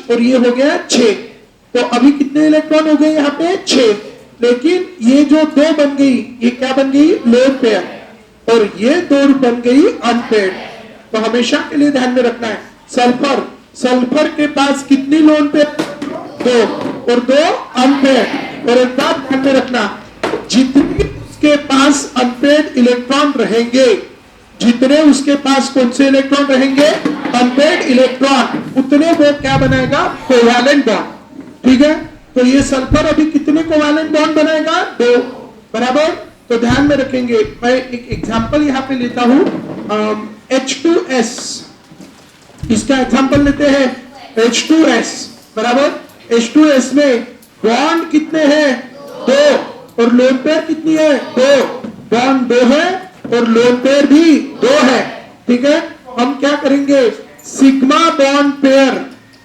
और ये हो गया 6। तो अभी कितने इलेक्ट्रॉन हो गए यहाँ पे 6, लेकिन ये जो 2 बन गई ये क्या बन गई लोन पेयर और ये 2 बन गई अनपेयर्ड। तो हमेशा के लिए ध्यान में रखना है सल्फर के पास कितनी लोन पेयर 2 और 2 अनपेयर्ड। और एक बात ध्यान में रखना, जितने उसके पास अनपेयर्ड इलेक्ट्रॉन रहेंगे, जितने उसके पास कौन से इलेक्ट्रॉन रहेंगे अनपेयर्ड इलेक्ट्रॉन, उतने वो क्या बनाएगा कोवैलेंट बॉन्ड। ठीक है, तो ये सल्फर अभी कितने कोवैलेंट बॉन्ड बनाएगा 2 बराबर। तो ध्यान में रखेंगे, मैं एक एग्जांपल यहां पे लेता हूं H2S, इसका एग्जांपल लेते हैं H2S बराबर। H2S में बॉन्ड कितने हैं 2 और लोन पेयर कितनी है 2, बॉन्ड 2 है और लोन पेयर भी 2 है। ठीक है, हम क्या करेंगे sigma bond pair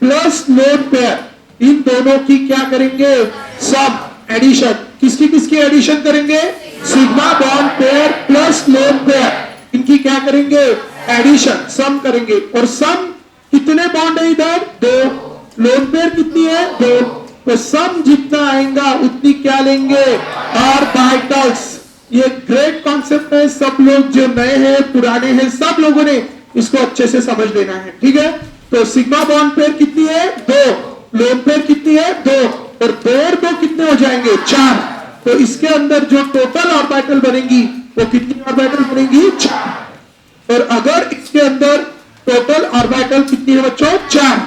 plus lone pair, इन दोनों की क्या करेंगे सम एडिशन। किसकी किसकी एडिशन करेंगे sigma bond pair plus lone pair, इनकी क्या करेंगे एडिशन सम करेंगे। और सम कितने बॉन्ड है इधर 2, लोन पेयर कितनी है 2, तो सम जितना आएगा उतनी क्या लेंगे ऑर्बिटल्स। ये ग्रेट कॉन्सेप्ट है, सब लोग जो नए हैं पुराने हैं सब लोगों ने इसको अच्छे से समझ लेना है। ठीक है, तो सिग्मा बॉन्ड पेयर कितनी है 2, लोन पेयर कितनी है 2 और 2 और 2 कितने हो जाएंगे 4। तो इसके अंदर जो टोटल ऑर्बिटल बनेंगी वो कितनी ऑर्बिटल बनेंगी 4। और अगर इसके अंदर टोटल ऑर्बिटल कितनी है बच्चों 4,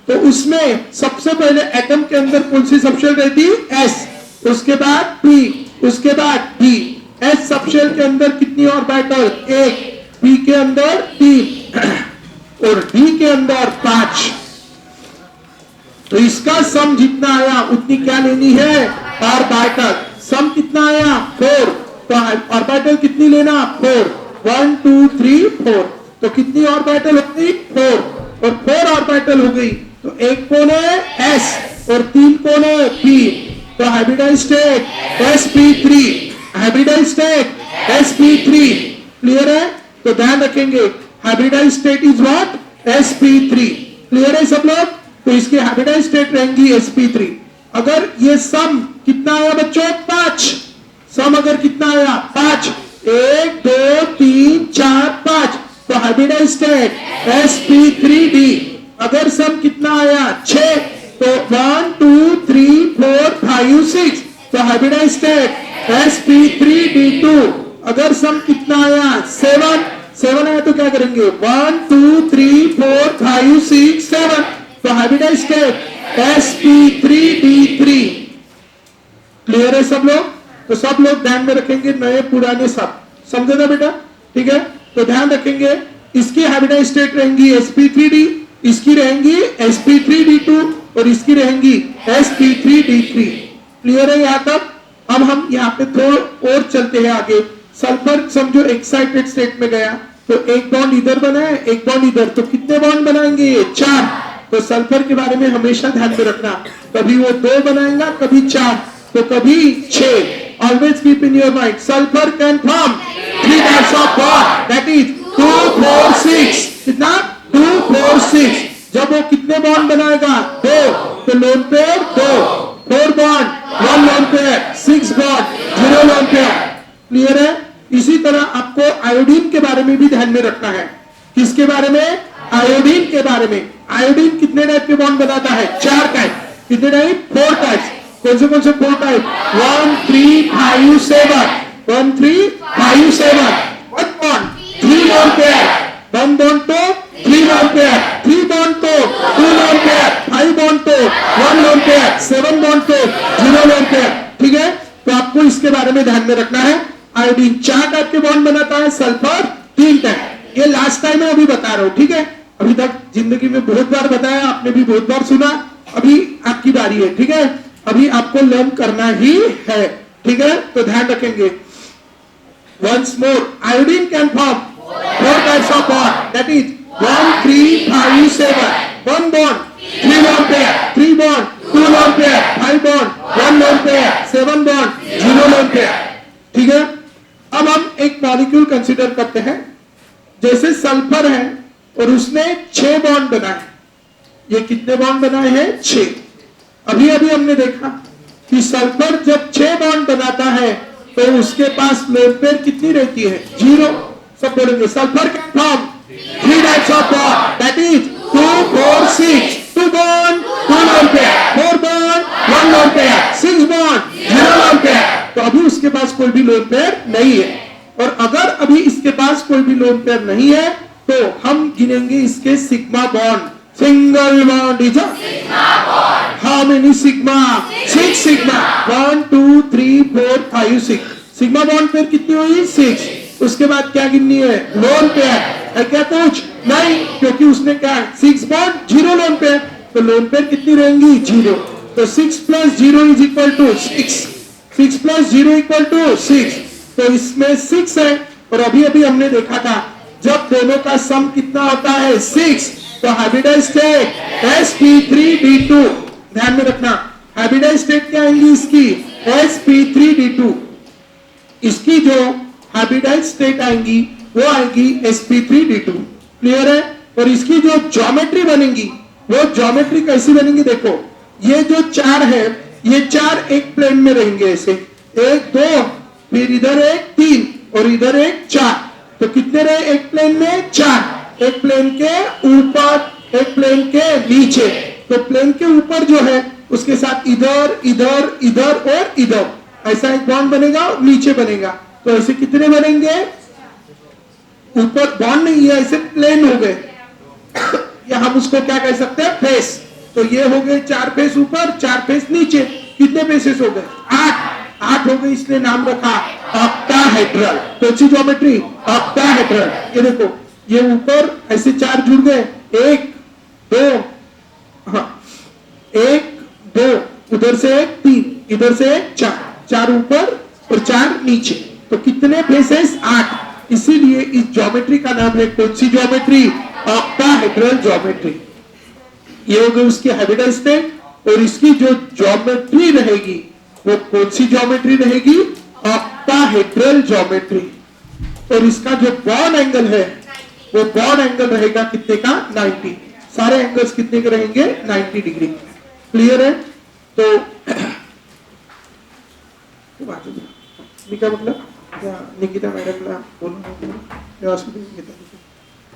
तो उसमें सबसे पहले एटम के अंदर कौन सी सबशेल रहती S, उसके बाद P, उसके बाद D। S सबशेल के अंदर कितनी ऑर्बिटल 1, P के अंदर 3 और D के अंदर 5। तो इसका सम जितना आया उतनी क्या लेनी है ऑर्बिटल। सम कितना आया 4, तो ऑर्बिटल कितनी लेना 4, 1 2 3 4। तो कितनी ऑर्बिटल हो गई 4 और 4 ऑर्बिटल हो गई। तो एक कौन है S और 3 कौन है P, तो hybridized state sp3, hybridized state sp3। Clear है, तो ध्यान रखेंगे hybridized state is what sp3। Clear है सब लोग, तो इसकी हाइब्रिडाइज्ड स्टेट रहेंगी sp3। अगर ये सम कितना आया बच्चों 5, सम अगर कितना आया 5, 1 2 3 4 5, तो हाइब्रिडाइज्ड स्टेट sp3d। अगर सम कितना आया 6, तो 1 2 3 4 5 6, तो हाइब्रिडाइज्ड स्टेट sp3d2। अगर सम कितना आया 7 आया तो क्या करेंगे 1 2 3 4 5 6 7, तो हाइब्रिडाइज्ड स्टेट sp3d3। क्लियर है सब लोग, तो सब लोग ध्यान में रखेंगे नए पुराने सब, समझे ना बेटा। ठीक है, तो ध्यान रखेंगे इसकी हाइब्रिडाइज्ड स्टेट रहेंगी sp3d, इसकी रहेंगी sp3d2 और इसकी रहेंगी sp3d3। क्लियर है यहाँ तक। अब हम यहाँ पे थोड़ा और चलते हैं आगे। सल्फर समझो एक्साइटेड स्टेट में गया, तो एक बॉन्ड इधर बना है एक बॉन्ड इधर, तो कितने बॉन्ड बनाएंगे 4। तो सल्फर के बारे में हमेशा ध्यान में रखना, कभी वो 2 बनाएगा कभी 4 तो कभी 6। Always keep in your mind sulphur can form 3 types of bond, that is 2 4 6। कितना 2 4 6। जब वो कितने बॉन्ड बनाएगा 2, तो lone pair 2, 4 bond 1 lone pair, 6 bond 0 lone pair. Clear है। इसी तरह आपको आयोडीन के बारे में भी ध्यान में रखना है। किसके बारे में आयोडीन के बारे में। आयोडीन कितने टाइप के बॉन्ड बनाता है 4 टाइप। कितने टाइप 4 टाइप्स। कौन से 4 type 1 3 5 7, 1 3 5 7। 1 bond 3 lone pair, 1 bond तो 3 लोन पेयर, 3 बॉन्ड तो 2 लोन पेयर, 5 बॉन्ड तो 1 लोन पेयर, 7 बॉन्ड तो 0 लोन पेयर। ठीक है, तो आपको इसके बारे में ध्यान में रखना है। आयोडीन 4 टाइप के बॉन्ड बनाता है, सल्फर 3 टाइप। ये लास्ट टाइम मैं अभी बता रहा हूं। ठीक है, अभी तक जिंदगी में बहुत बार बताया, आपने भी बहुत बार सुना, अभी आपकी बारी है। ठीक है, अभी आपको लर्न करना ही है। ठीक है, तो ध्यान रखेंगे। Once more iodine can form 4 types of bond, that is 1 3 5 7। 1 bond 3 lone pair, 3 bond 2 lone pair, 5 bond 1 lone pair, 7 bond 0 lone pair. ठीक है, अब हम एक मॉलिक्यूल कंसीडर करते हैं। जैसे सल्फर है और उसने 6 बॉन्ड बनाए, ये कितने बॉन्ड बनाए हैं 6। अभी अभी हमने देखा कि सल्फर जब 6 बॉन्ड बनाता है तो उसके पास लोन पेयर कितनी रहती है 0। सब बोलेंगे sulphur can form 3 types of bond that is 2 4 6 2 bond 2 lone pair 4 bond 1 lone pair 6 bond 0 lone pair. तो अभी उसके पास कोई भी लोन पेयर नहीं है। और अगर अभी इसके पास कोई भी लोन पेयर नहीं है तो हम गिनेंगे इसके sigma bond. Single bond is how many sigma 6 sigma 1 2 3 4 5 6 sigma bond pair कितनी हुई 6। उसके बाद क्या गिननी है लोन पेयर है क्या कुछ नहीं, क्योंकि उसने क्या 6 बॉन्ड 0 लोन पेयर, तो लोन पेयर कितनी रहेंगी 0। तो 6 + 0 is equal to 6 6 + 0 equal to 6। तो इसमें 6 है। और अभी अभी हमने देखा था जब दोनों का सम कितना होता है 6 तो हाइब्रिडाइज्ड स्टेट sp3d2। ध्यान में रखना हाइब्रिडाइज्ड स्टेट क्या आएंगी इसकी sp3d2। इसकी जो हाइब्रिडाइज्ड स्टेट आएंगी वो आएगी sp3d2। क्लियर है। और इसकी जो ज्योमेट्री बनेगी वो ज्योमेट्री कैसी बनेगी देखो, ये जो 4 है ये 4 एक प्लेन में रहेंगे ऐसे 1 2 फिर इधर एक 3 और इधर एक 4। तो कितने रहे एक प्लेन में 4। एक प्लेन के ऊपर एक प्लेन के नीचे। तो प्लेन के ऊपर जो है उसके साथ इधर इधर इधर और इधर ऐसा एक बॉन्ड बनेगा और नीचे बनेगा। तो ऐसे कितने बनेंगे, ऊपर बॉन्ड नहीं है ऐसे प्लेन हो गए या हम उसको क्या कह सकते हैं फेस। तो ये हो गए 4 फेस ऊपर 4 फेस नीचे। कितने फेसेस हो गए 8 हो गए। इसने नाम रखा ऑक्टाहेड्रल। तो अच्छी ज्योमेट्री ऑक्टाहेड्रल। ये देखो ये ऊपर ऐसे 4 जुड़ गए 1 2 हाँ 1 2 उधर से 1 3 इधर से 4 4 ऊपर और 4 नीचे। तो कितने फेसेस 8। इसीलिए इस ज्योमेट्री का नाम है कौन सी ज्योमेट्री ऑक्टाहेड्रल ज्योमेट्री। ये हो गई उसकी हाइब्रिडाइज्ड स्टेट। और इसकी जो ज्योमेट्री रहेगी वो कौन सी ज्योमेट्री रहेगी ऑक्टाहेड्रल ज्योमेट्री। और इसका जो बॉन्ड एंगल है वो बॉन्ड एंगल रहेगा कितने का 90। सारे एंगल्स कितने के रहेंगे 90 डिग्री। क्लियर है। तो क्या मतलब क्या निकिता मॅडमला बोलून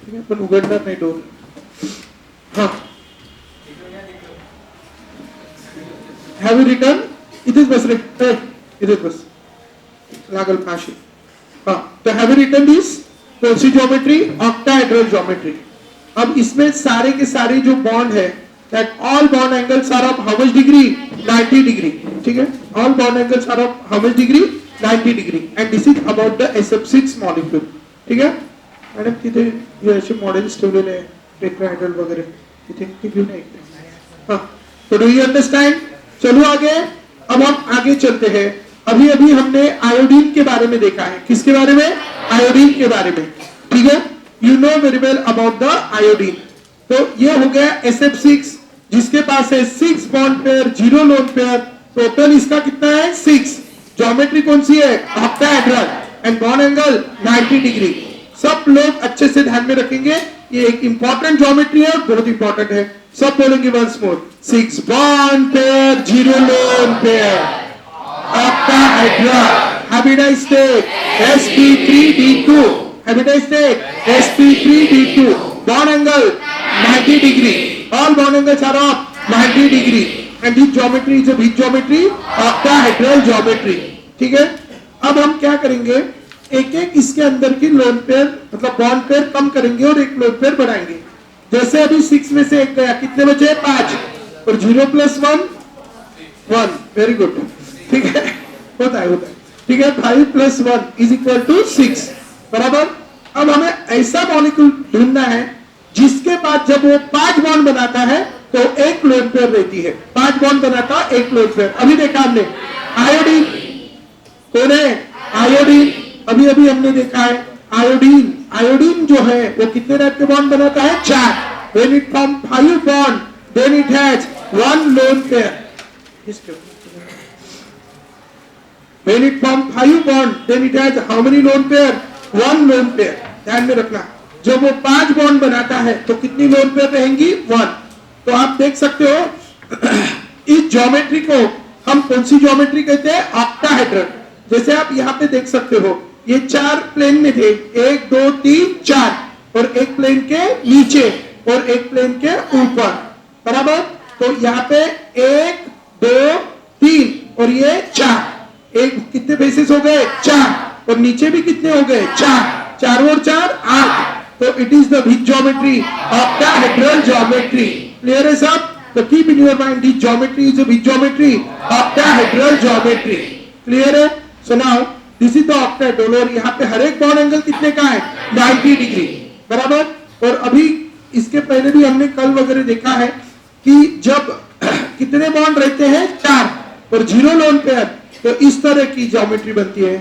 ठीक आहे पण उघडणार नाही डोर। हाँ Have you written? इथेच बस रे इथेच बस लागल फाशी। हाँ तो have you written this कौन सी ज्योमेट्री ऑक्टाहेड्रल ज्योमेट्री। अब इसमें सारे के सारे जो बॉन्ड है that all bond angles are of how much degree 90 degree. ठीक है all bond angles are of how much degree 90 degree and this is about the SF6 molecule। ठीक है मॅडम तिथे हे असे मॉडेल्स ठेवलेले आहे टेट्राहेड्रल वगैरे तिथे ते घेऊन एक। हाँ तो डू यू अंडरस्टैंड। चलो आगे। अब हम आगे चलते हैं। अभी अभी हमने आयोडीन के बारे में देखा है। किसके बारे में आयोडीन के बारे में। ठीक है you know very well about the iodine. तो ये हो गया SF6 जिसके पास है 6 bond pair 0 lone pair. Total इसका कितना है 6। ज्योमेट्री कौन सी है octahedral and bond angle 90 degree. सब लोग अच्छे से ध्यान में रखेंगे ये एक इंपॉर्टेंट ज्योमेट्री है और बहुत इंपॉर्टेंट है। सब बोलेंगे once more 6 bond pair 0 lone pair octahedral hybridized state sp3d2 hybridized state sp3d2 bond angle 90 degree all bond angles are of 90 degree and this geometry is a which geometry octahedral geometry। ठीक है अब हम क्या करेंगे एक एक इसके अंदर की लोन पेयर मतलब बॉन्ड पेयर कम करेंगे और एक लोन पेयर बढ़ाएंगे। जैसे अभी 6 में से एक गया कितने बचे 5 और 0 + 1 1 वेरी गुड। ठीक है होता है ठीक है 5 + 1 इज इक्वल टू 6 बराबर। अब हमें ऐसा मॉलिक्यूल ढूंढना है जिसके पास जब वो 5 बॉन्ड बनाता है तो एक लोन पेयर रहती है। 5 बॉन्ड बनाता एक लोन पेयर। अभी देखा हमने आयोडीन कौन है आयोडीन। अभी अभी हमने देखा है आयोडीन। आयोडीन जो है वो कितने टाइप के बॉन्ड बनाता है 4। When it form 5 bond then it has 1 lone pair। When it form 5 bond then it has how many lone pair 1 lone pair। ध्यान में रखना जब वो 5 बॉन्ड बनाता है तो कितनी लोन पेयर रहेंगी 1। तो आप देख सकते हो इस ज्योमेट्री को हम कौन सी ज्योमेट्री कहते हैं? ऑक्टाहेड्रल। जैसे आप यहाँ पे देख सकते हो ये 4 प्लेन में थे, 1 2 3 4, और एक प्लेन के नीचे और एक प्लेन के ऊपर, बराबर। तो यहाँ पे 1 2 3 और ये 4, एक कितने बेसिस हो गए? 4, और नीचे भी कितने हो गए? 4, 4 और 4 8। तो it is the which geometry? Octahedral geometry. Clear है सब? तो keep in your mind this geometry is a which geometry? Octahedral geometry. Clear है? So now this is the octahedral, और यहाँ पे हर एक बॉन्ड एंगल कितने का है? 90 डिग्री, बराबर। और अभी इसके पहले भी हमने कल वगैरह देखा है कि जब कितने बॉन्ड रहते हैं? 4, और 0 लोन पेयर, तो इस तरह की ज्योमेट्री बनती है।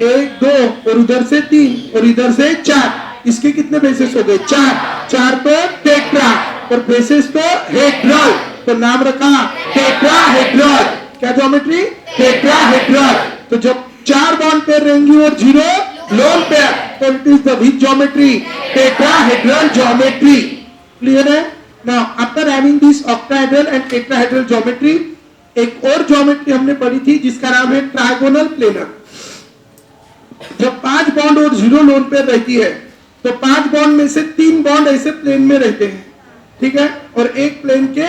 1 2 और उधर से 3 और इधर से 4, इसके कितने बेसिस हो गए? 4, 4 तो टेट्रा, और बेसिस तो हेड्रल, तो नाम रखा टेट्राहेड्रल। क्या ज्योमेट्री? टेट्राहेड्रल। तो जब 4 बॉन्ड पेयर रहेंगी और 0 लोन पेयर, तो it is the which geometry? Tetrahedral geometry. Clear है? Now after having this octahedral and tetrahedral geometry, एक और ज्योमेट्री हमने पढ़ी थी जिसका नाम है ट्रायगोनल प्लेनर। जब 5 बॉन्ड और 0 लोन पेयर रहती है, तो 5 बॉन्ड में से 3 बॉन्ड ऐसे प्लेन में रहते हैं, ठीक है, और एक प्लेन के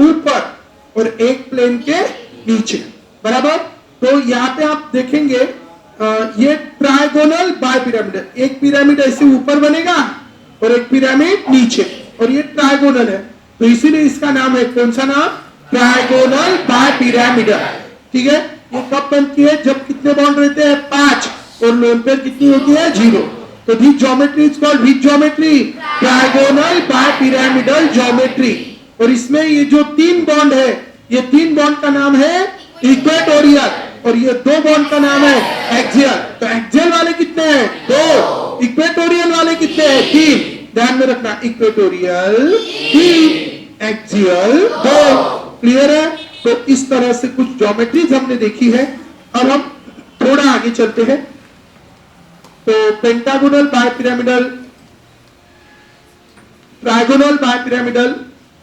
ऊपर और एक प्लेन के नीचे, बराबर। तो यहाँ पे आप देखेंगे ये ट्रायगोनल बाय पिरामिड, एक पिरामिड ऐसे ऊपर बनेगा और एक पिरामिड नीचे, और ये ट्रायगोनल है, तो इसीलिए इसका नाम है कौन सा नाम? Trigonal bipyramidal. ठीक है, ये कब बनती है? जब कितने बॉन्ड रहते हैं? 5, और लोन पेयर कितनी होती है? 0। तो this geometry is called which geometry? Trigonal bipyramidal geometry. और इसमें ये जो 3 बॉन्ड है, ये 3 बॉन्ड का नाम है इक्वेटोरियल, और ये 2 बॉन्ड का नाम है एक्सियल। तो एक्सियल वाले कितने हैं? 2, इक्वेटोरियल वाले कितने हैं? 3। ध्यान में रखना, इक्वेटोरियल 3, एक्सियल 2। क्लियर है? तो इस तरह से कुछ ज्योमेट्रीज हमने देखी है। अब हम थोड़ा आगे चलते हैं। तो pentagonal bipyramidal, trigonal bipyramidal.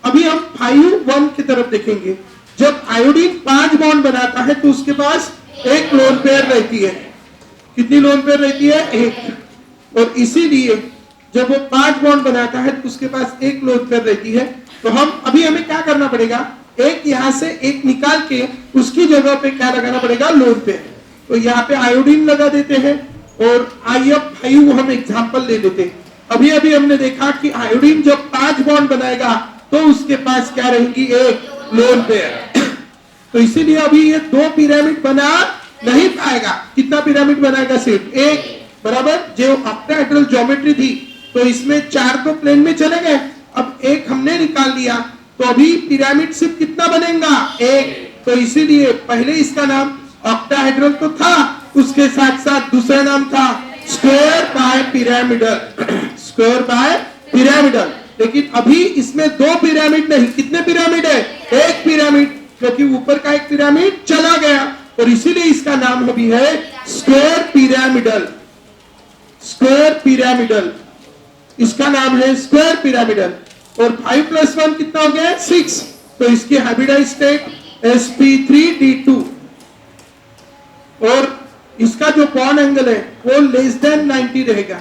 अभी हम 5 1 की तरफ देखेंगे। जब आयोडीन 5 बॉन्ड बनाता है तो उसके पास एक लोन पेयर रहती है। कितनी लोन पेयर रहती है? 1। और इसीलिए जब वो 5 बॉन्ड बनाता है तो उसके पास एक लोन पेयर रहती है। तो हमें क्या करना पड़ेगा? एक यहां से एक निकाल के उसकी जगह पे क्या लगाना पड़ेगा? Loan pair. तो यहाँ पे आयोडीन लगा देते हैं, और IF5 हम एग्जांपल ले लेते हैं। अभी अभी हमने देखा कि आयोडीन जब 5 बॉन्ड बनाएगा तो उसके पास क्या रहेंगी? एक लोन पेयर। तो इसीलिए अभी ये 2 पिरामिड बना नहीं पाएगा। कितना पिरामिड बनाएगा? सिर्फ एक, बराबर। जो ऑक्टाहेड्रल ज्योमेट्री थी तो इसमें 4 तो प्लेन में चले गए, अब एक हमने निकाल लिया, तो अभी पिरामिड सिर्फ कितना बनेगा? एक। तो इसीलिए पहले इसका नाम ऑक्टाहेड्रल तो था, उसके साथ साथ दूसरा नाम था square by pyramidal. Square by pyramidal. लेकिन अभी इसमें 2 पिरामिड नहीं, कितने पिरामिड है? एक पिरामिड, क्योंकि ऊपर का एक पिरामिड चला गया, और इसीलिए इसका नाम अभी है स्क्वायर पिरामिडल। स्क्वायर पिरामिडल, इसका नाम है स्क्वायर पिरामिडल। और 5 + 1 कितना हो गया? 6। तो इसकी हाइब्रिडाइज्ड स्टेट sp3d2, और इसका जो बॉन्ड एंगल है वो लेस देन 90 रहेगा,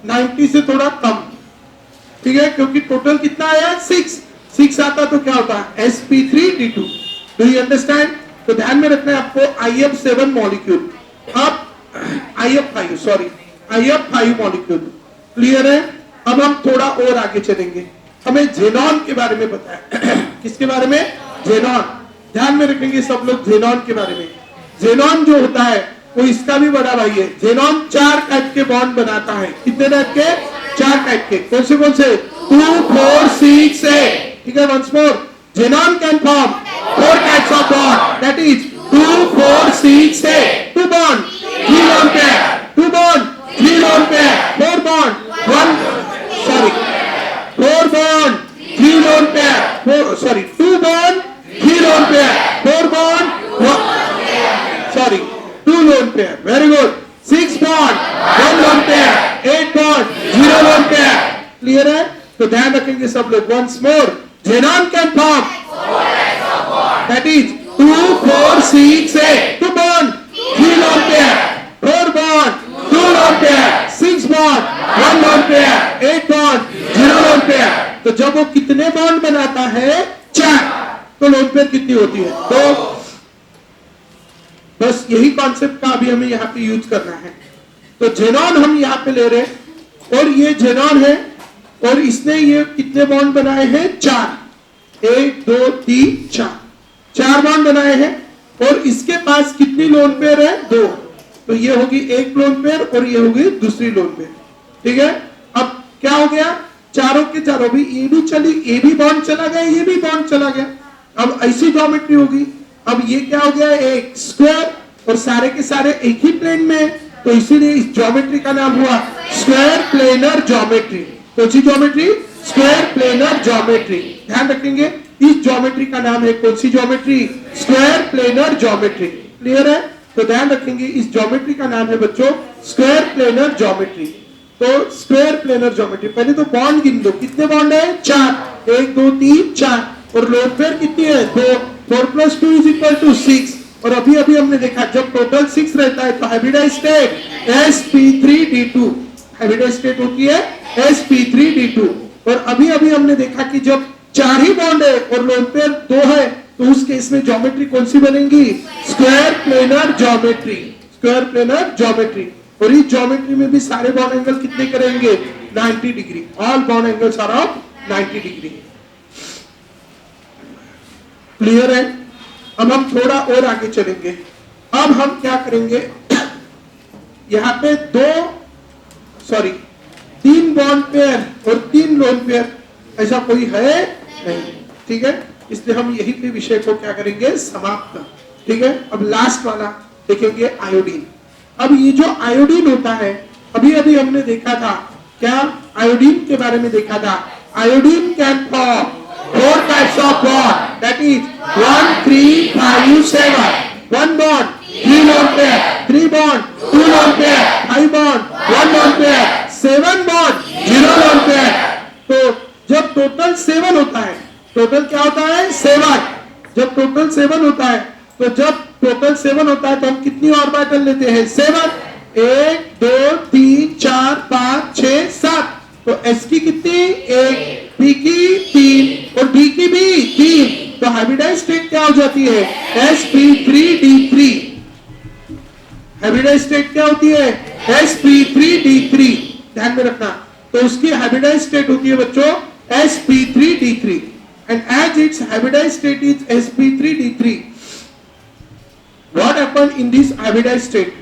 90 से थोड़ा कम। ठीक है, क्योंकि टोटल कितना आया? 6 आता तो क्या होता? sp3d2। Do you understand? तो ध्यान में रखना है आपको IF7 मॉलिक्यूल, अब IF5 मॉलिक्यूल। क्लियर है? अब हम थोड़ा और आगे चलेंगे। हमें जेनॉन के बारे में पता है। किसके बारे में? जेनॉन। ध्यान में रखेंगे सब लोग जेनॉन के बारे में। जेनॉन जो होता है वो इसका भी बड़ा भाई है। जेनॉन 4 टाइप के बॉन्ड बनाता है। कितने टाइप के? 4 टाइप के। कौन से? 2 4 6 8। ठीक है, once more, xenon can form 4 types of bond, that is 2 4 6 8। 2 bond 3 lone pair, 2 bond 3 lone pair, 4 bond 4 bond 3 lone pair, 2 bond 3 lone pair, 4 bond 2 lone pair. Very good. 6 bond 1 lone pair, 8 bond 0 lone pair. Clear है? तो ध्यान रखेंगे सब लोग। Once more, xenon that is 2 4 6 8 2 bond 3 lone pair 4 bond 2 lone pair 6 bond 1 lone pair 8 bond 0 lone pair। तो जब वो कितने बॉन्ड बनाता है 4, तो लोन पेयर कितनी होती है 2। बस यही कॉन्सेप्ट का अभी हमें यहाँ पे यूज करना है। तो जेनॉन हम यहाँ पे ले रहे हैं और ये जेनॉन है और इसने ये कितने बॉन्ड बनाए हैं 4, 1 2 3 4 बॉन्ड बनाए हैं और इसके पास कितनी लोन पेयर है 2। तो ये होगी एक लोन पेयर और ये होगी दूसरी लोन पेयर। ठीक है, अब क्या हो गया चारों के चारों भी ये भी चली, ये भी बॉन्ड चला गया, ये भी बॉन्ड चला गया। अब ऐसी ज्योमेट्री होगी। अब ये क्या हो गया एक स्क्वायर और सारे के सारे एक ही प्लेन में, तो इसीलिए इस ज्योमेट्री का नाम हुआ स्क्वायर प्लेनर ज्योमेट्री। कौन सी ज्योमेट्री स्क्वायर प्लेनर ज्योमेट्री। ध्यान रखेंगे इस ज्योमेट्री का नाम है कौन सी geometry square planar geometry. Clear है, तो ध्यान रखेंगे इस ज्योमेट्री का नाम है बच्चों स्क्वायर प्लेनर ज्योमेट्री। तो स्क्वायर प्लेनर ज्योमेट्री, पहले तो बॉन्ड गिन दो कितने बॉन्ड है 4, 1 2 3 4 और लोन पेयर कितनी है 2, 4 + 2 = 6। और अभी अभी हमने देखा जब टोटल 6 रहता है तो hybridized state sp3d2 hybridised state होती है sp3d2। और अभी अभी हमने देखा कि जब 4 ही बॉन्ड है और लोन पेयर 2 है तो उस केस में ज्योमेट्री कौन सी बनेगी square planar geometry. Square planar geometry. और इस ज्योमेट्री में भी सारे बॉन्ड एंगल कितने करेंगे 90 degree. All bond angles are of 90 degree. Clear है, अब हम थोड़ा और आगे चलेंगे। अब हम क्या करेंगे यहाँ पे 3 बॉन्ड पेयर और 3 लोन पेयर ऐसा कोई है नहीं। ठीक है, इसलिए हम यही पे विषय को क्या करेंगे समाप्त। ठीक है, अब लास्ट वाला देखेंगे आयोडीन। अब ये जो आयोडीन होता है अभी अभी हमने देखा था क्या आयोडीन के बारे में देखा था। Iodine can form 4 types of bond that is 1 3 5 7 1 bond 3 lone pair 3 bond 2 lone pair 5 bond 1 lone pair 7 bond 0 lone pair. तो जब टोटल 7 होता है, टोटल क्या होता है 7, जब टोटल 7 होता है तो जब टोटल 7 होता है तो हम कितनी ऑर्बिटल लेते हैं 7, 1 2 3 4 5 6 7। तो एस की कितनी 1, पी की 3 और डी की भी 3। तो हाइब्रिडाइज्ड स्टेट क्या हो जाती है sp3d3। हाइब्रिडाइज्ड स्टेट क्या होती है sp3d3। ध्यान में रखना, तो उसकी हाइब्रिडाइज्ड स्टेट होती है बच्चों sp3d3 and as its hybridized state is sp3d3, what happened in this hybridized state?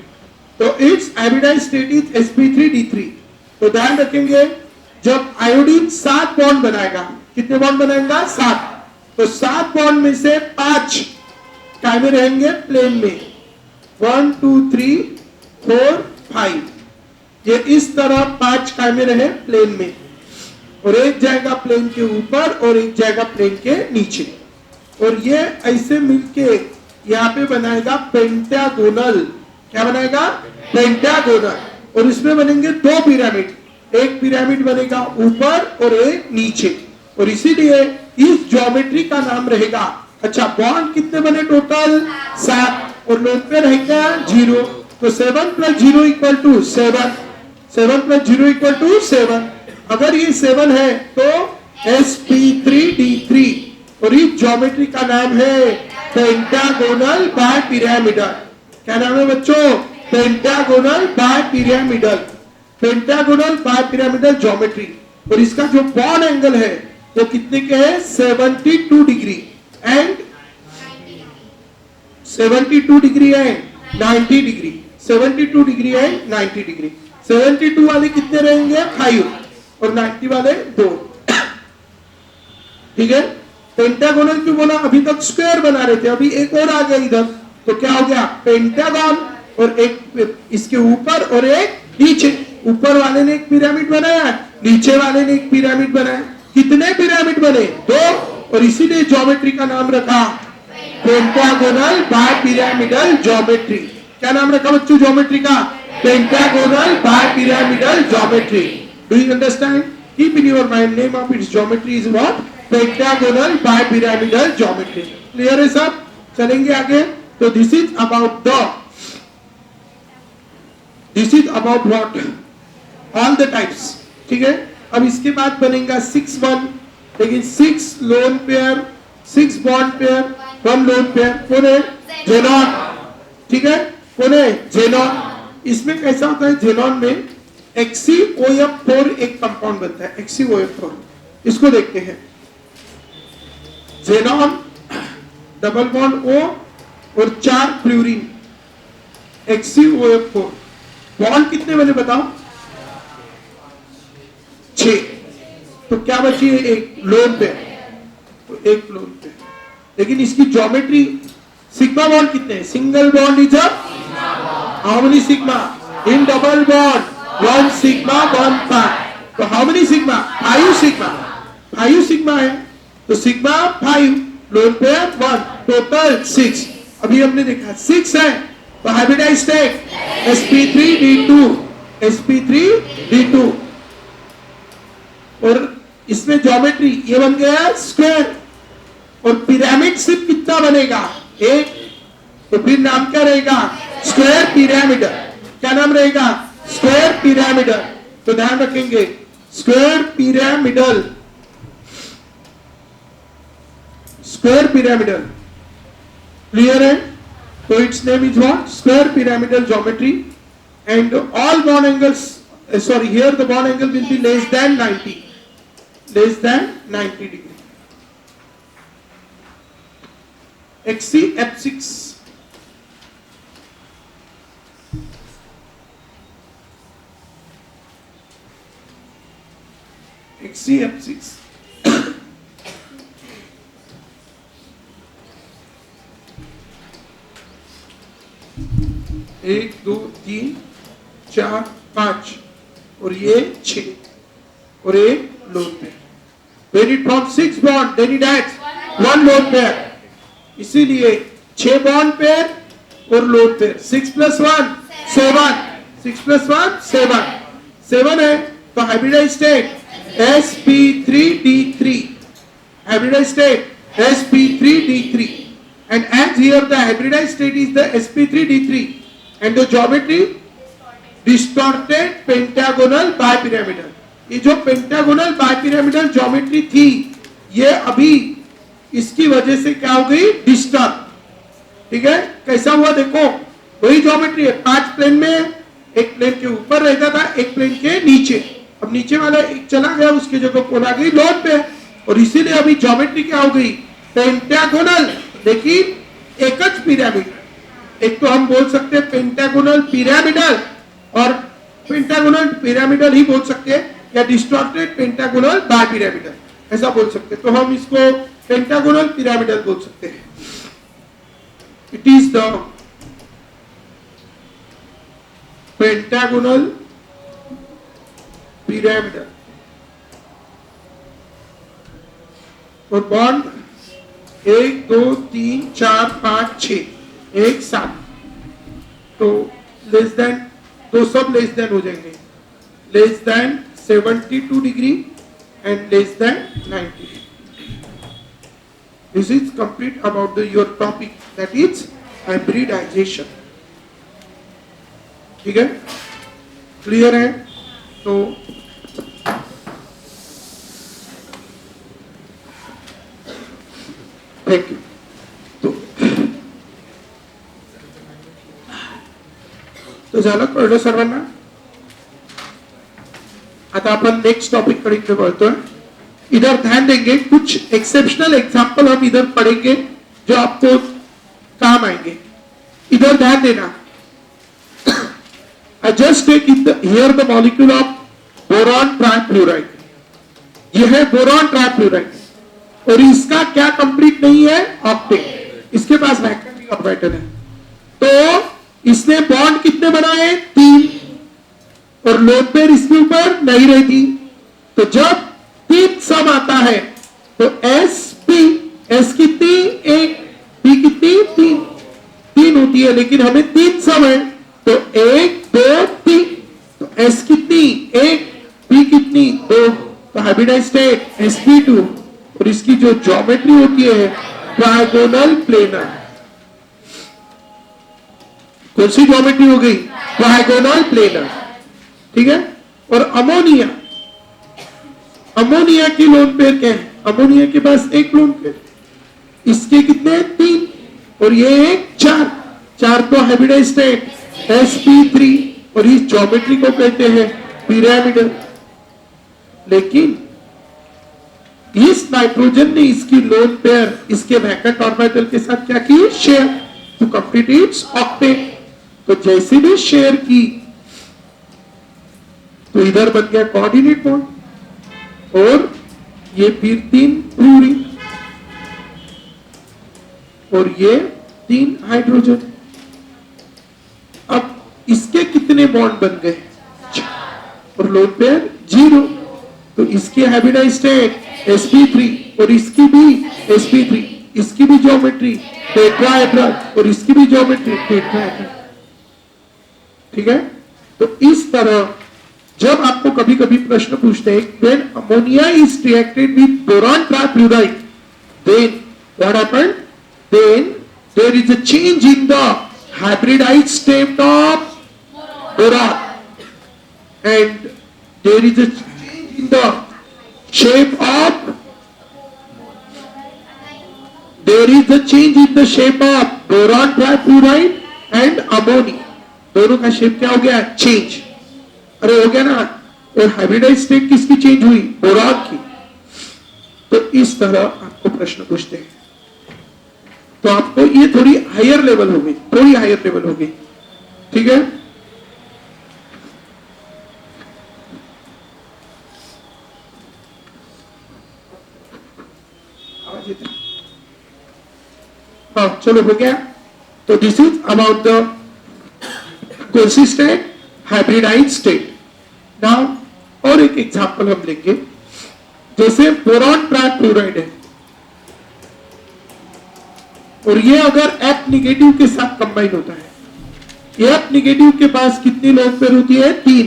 तो its hybridized state is sp3d3। तो ध्यान रखेंगे जब आयोडीन 7 बॉन्ड बनाएगा, कितने बॉन्ड बनाएगा 7, तो 7 बॉन्ड में से 5 काय में रहेंगे प्लेन में 1 2 3 4 5। ये इस तरह 5 काय में रहे प्लेन में और एक जाएगा प्लेन के ऊपर और एक जाएगा प्लेन के नीचे। और ये ऐसे मिलके यहाँ पे बनाएगा पेंटागोनल। क्या बनाएगा पेंटागोनल। और इसमें बनेंगे 2 पिरामिड, एक पिरामिड बनेगा ऊपर और एक नीचे। और इसीलिए इस ज्योमेट्री का नाम रहेगा, अच्छा बॉन्ड कितने बने टोटल 7 और लोन पे रहेगा 0। तो 7 + 0 = 7, 7 + 0 = 7। अगर ये 7 है तो sp3d3 और इस ज्योमेट्री का नाम है पेंटागोनल बाइपिरामिडल। क्या नाम है बच्चों pentagonal bipyramidal. Pentagonal bipyramidal geometry. और इसका जो बॉन्ड एंगल है वो कितने के है 72 degree and 72 degree and 90 degree. 72 degree and 90 degree. 72 वाले कितने रहेंगे 5 और 90 वाले 2। ठीक है, पेंटागोनल क्यों बोला, अभी तक स्क्वायर बना रहे थे, अभी एक और आ गया इधर। तो क्या हो गया पेंटागन और एक इसके ऊपर और एक नीचे। ऊपर वाले ने एक पिरामिड बनाया, नीचे वाले ने एक पिरामिड बनाया। कितने पिरामिड बने 2। और इसीलिए ज्योमेट्री का नाम रखा पेंटागोनल बाइपिरामिडल ज्योमेट्री। क्या नाम रखा बच्चों ज्योमेट्री का pentagonal bipyramidal geometry. Do you understand? Keep in your mind name of its geometry is what? Pentagonal bipyramidal geometry. Clear है सब? चलेंगे आगे। तो this is about what all the types. ठीक है, अब इसके बाद बनेगा 6-1, लेकिन 6 lone pair, 6 bond pair, 1 lone pair. कौन है? जेनॉन। ठीक है, कौन है? जेनॉन। इसमें कैसा होता है? जेनॉन में XeOF4 एक कंपाउंड बनता है, XeOF4। इसको देखते हैं। जेनॉन, डबल बॉन्ड O और 4 फ्लूरीन, XeOF4। बॉन्ड कितने बने बताओ? 6। तो क्या बची है? एक लोन पे। तो एक लोन पे, लेकिन इसकी ज्योमेट्री, सिग्मा बॉन्ड कितने हैं? Single bond is a how many sigma? In double bond 1 sigma 1 pi। तो how many sigma? 5 sigma. 5 sigma है, तो सिग्मा 5, लोन पे 1, टोटल 6। अभी हमने देखा 6 है, तो हाइब्रिडाइज्ड स्टेट sp3d2, sp3d2। और इसमें ज्योमेट्री ये बन गया स्क्वायर। और पिरामिड सिर्फ कितना बनेगा? 1। तो फिर नाम क्या रहेगा? Square pyramidal. क्या नाम रहेगा? Square pyramidal. तो ध्यान रखेंगे, square pyramidal, square pyramidal. Clear है? तो it's name is what? Square pyramidal geometry. And all bond angles, sorry, here the bond angle will be less than 90 degree. XeF6, XeF6 1 2 3 4 5 और ये 6 और एक lone pair. When it forms 6 bond, then it adds 1 lone pair. इसीलिए 6 bond pair और lone pair. 6 + 1 7, 6 + 1 7, 7 है। तो hybridized state sp3d3, hybridized state sp3d3। and as here the hybridized state is the sp3d3 and the geometry distorted pentagonal bipyramidal. ये जो pentagonal bipyramidal geometry थी, ये अभी इसकी वजह से क्या हो गई? डिस्टर्ब। ठीक है, कैसा हुआ देखो, वही ज्योमेट्री है, 5 प्लेन में, एक प्लेन के ऊपर रहता था, एक प्लेन के नीचे। अब नीचे वाला एक चला गया, उसकी जगह कौन आ गई? लोन पे। और इसीलिए अभी ज्योमेट्री क्या हो गई? पेंटागोनल, लेकिन एक ज पिरामिड। एक तो हम बोल सकते हैं पेंटागोनल पिरामिडल, और पेंटागोनल पिरामिडल ही बोल सकते हैं, या डिस्टॉर्टेड पेंटागोनल बाइपिरामिडल ऐसा बोल सकते हैं। तो हम इसको पेंटागोनल पिरामिडल बोल सकते हैं। It is the pentagonal pyramidal. और बॉन्ड 1 2 3 4 5 6 1 7, तो लेस देन, तो सब लेस देन हो जाएंगे, less than 72 degree and less than 90 degree. This is complete about your topic, that is hybridization. ठीक है, क्लियर है? तो थैंक यू। तो झालं कळलं सर्वांना? आता आपण नेक्स्ट टॉपिक कडे बढ़तोय। इधर ध्यान देंगे, कुछ एक्सेप्शनल एग्जाम्पल हम इधर पढ़ेंगे जो आपको काम आएंगे। इधर ध्यान देना। I just take here the molecule of boron trifluoride। यह है बोरॉन ट्राइफ्लोराइड, और इसका क्या कंप्लीट नहीं है? ऑक्टेट। इसके पास वैकल्पिक ऑर्बिटल है। तो इसने बॉन्ड कितने बनाए? 3, और लोन पेयर इसके ऊपर नहीं रहती। तो जब 3 सम आता है तो एस कितनी? 1, पी कितनी? 3 होती है, लेकिन हमें 3 सम है, तो 1 2 3। तो एस कितनी? 1, पी कितनी? 2। तो हाइब्रिडाइज्ड स्टेट sp2, और इसकी जो ज्योमेट्री होती है ट्राइगोनल प्लेनर। कौन सी ज्योमेट्री हो गई? ट्राइगोनल प्लेनर, ठीक है। और अमोनिया, अमोनिया की लोन पेयर क्या है? अमोनिया के पास एक लोन पेयर, इसके कितने? 3, और ये एक 4, 4 तो हाइब्रिडाइज्ड स्टेट sp3, और इस ज्योमेट्री को कहते हैं पिरामिडल। लेकिन इस नाइट्रोजन ने इसकी लोन पेयर इसके वैकेंट ऑर्बिटल के साथ क्या की? Share to complete its octet. तो जैसे भी शेयर की तो इधर बन गया कोऑर्डिनेट बॉन्ड, और ये फिर 3 फ्लोरीन, और ये 3 हाइड्रोजन। अब इसके कितने बॉन्ड बन गए? और लोन पेयर 0, तो इसकी हाइब्रिडाइज्ड स्टेट sp3, और इसकी भी sp3, इसकी भी ज्योमेट्री टेट्राहेड्रल, और इसकी भी ज्योमेट्री टेट्राहेड्रल, ठीक है। तो इस तरह जब आपको कभी कभी प्रश्न पूछते हैं when ammonia is reacted with boron trifluoride, then what happened? Then there is a change in the hybridized state of boron, and there is a change in the shape of, there is a change in the shape of boron trifluoride and ammonia, दोनों का shape क्या हो गया? Change. अरे हो गया ना। और हाइब्रिडाइज्ड स्टेट किसकी चेंज हुई? बोरॉन की। तो इस तरह आपको प्रश्न पूछते हैं, तो आपको ये थोड़ी हायर लेवल हो गई, थोड़ी हायर लेवल हो गई, ठीक है। हाँ चलो हो गया। तो this is about the consistent hybridized state. Now और एक एग्जांपल हम लेंगे, जैसे बोरॉन ट्राइफ्लोराइड है, और ये अगर F निगेटिव के साथ कंबाइन होता है, ये F निगेटिव के पास कितनी लोन पेयर होती है? 3।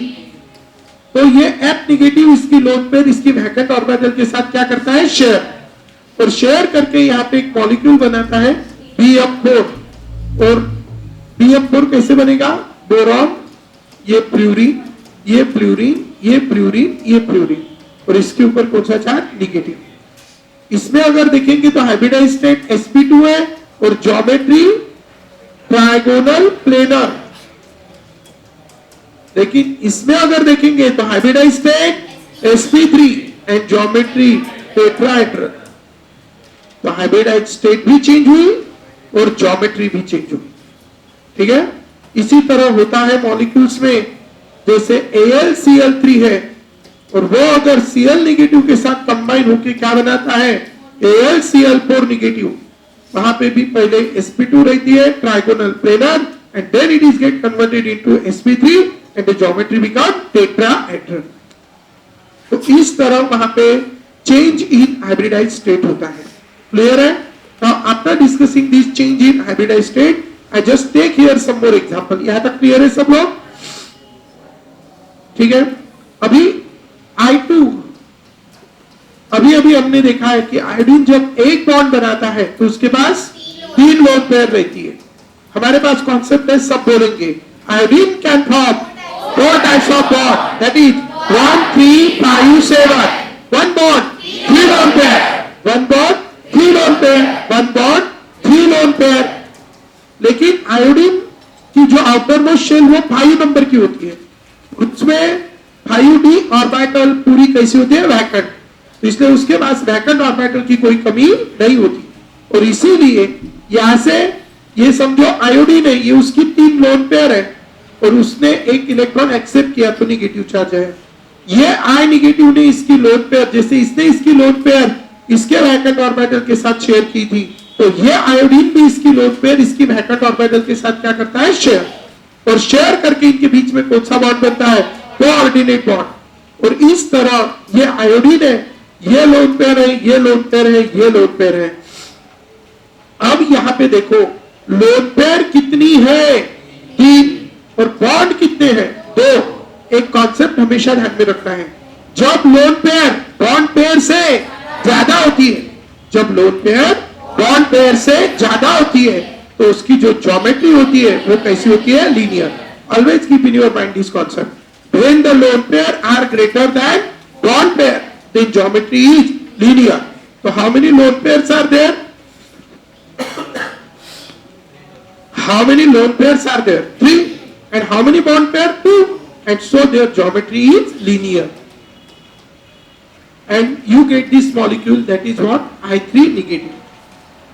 तो ये F निगेटिव इसकी लोन पेयर इसकी वैकेंट ऑर्बिटल के साथ क्या करता है? शेयर, और शेयर करके यहाँ पे एक मॉलिक्यूल बनाता है BF4, और BF4 कैसे बनेगा? बोरॉन, ये फ्लोरीन, ये फ्लोरीन, ये फ्लोरीन, ये फ्लोरीन, और इसके ऊपर कौन सा चार्ज? निगेटिव। इसमें अगर देखेंगे तो हाइब्रिडाइज्ड स्टेट sp2 है, और ज्योमेट्री ट्राइगोनल प्लेनर। लेकिन इसमें अगर देखेंगे तो hybridized state sp3 and geometry tetrahedral. तो हाइब्रिडाइज्ड स्टेट भी चेंज हुई और ज्योमेट्री भी चेंज हुई, ठीक है। इसी तरह होता है मॉलिक्यूल्स में, जैसे AlCl3 है, और वो अगर Cl निगेटिव के साथ कंबाइन होकर क्या बनाता है? AlCl4 negative. वहां पे भी पहले sp2 रहती है trigonal planar, and then it is get converted into sp3 and the geometry become tetrahedral. तो इस तरह वहां पे चेंज इन हाइब्रिडाइज्ड स्टेट होता है। क्लियर है? Now after discussing this change in hybridized state, I just take here some more example. यहां तक क्लियर है सब लोग? ठीक है। अभी I2, अभी हमने देखा है कि आयोडीन जब एक बॉन्ड बनाता है तो उसके पास 3 लोन पेयर रहती है। हमारे पास कॉन्सेप्ट है, सब बोलेंगे, iodine can form 4 types of bond, that is 1, 3, 5, 7। 1 bond 3 lone pair, 1 bond 3 lone pair, 1 bond 3 lone pair. लेकिन आयोडीन की जो आउटर मोस्ट शेल वो 5 नंबर की होती है, उसमें 5d ऑर्बिटल पूरी कैसी होती है? वैकेंट। तो इसलिए उसके पास वैकेंट ऑर्बिटल की कोई कमी नहीं होती, और इसीलिए यहां से ये समझो आयोडीन है, ये उसकी 3 लोन पेयर है, और उसने एक इलेक्ट्रॉन एक्सेप्ट किया तो निगेटिव चार्ज है। ये I निगेटिव ने इसकी लोन पेयर, जैसे इसने इसकी लोन पेयर इसके वैकेंट ऑर्बिटल के साथ शेयर की थी, तो ये आयोडीन भी इसकी लोन पेयर इसकी वैकेंट ऑर्बिटल के साथ क्या करता है? शेयर। और शेयर करके इनके बीच में कौन सा बॉन्ड बनता है? Coordinate bond. और इस तरह ये आयोडीन है, ये लोन पेयर है, ये लोन पेयर है, ये लोन पेयर है। अब यहां पे देखो लोन पेयर कितनी है? 3, और बॉन्ड कितने हैं? 2। एक कॉन्सेप्ट हमेशा ध्यान में रखना है, जब लोन पेयर बॉन्ड पेयर से ज्यादा होती है, जब लोन पेयर बॉन्ड पेयर से ज्यादा होती है, तो उसकी जो ज्योमेट्री होती है वो कैसी होती है, linear. Always keep in your mind this concept. When the lone pair are greater than bond pair, then geometry is linear. तो how many lone pairs are there? How many lone pairs are there? 3. And how many bond pair? 2. And so their geometry is linear. And you get this molecule, that is what? I3 negative.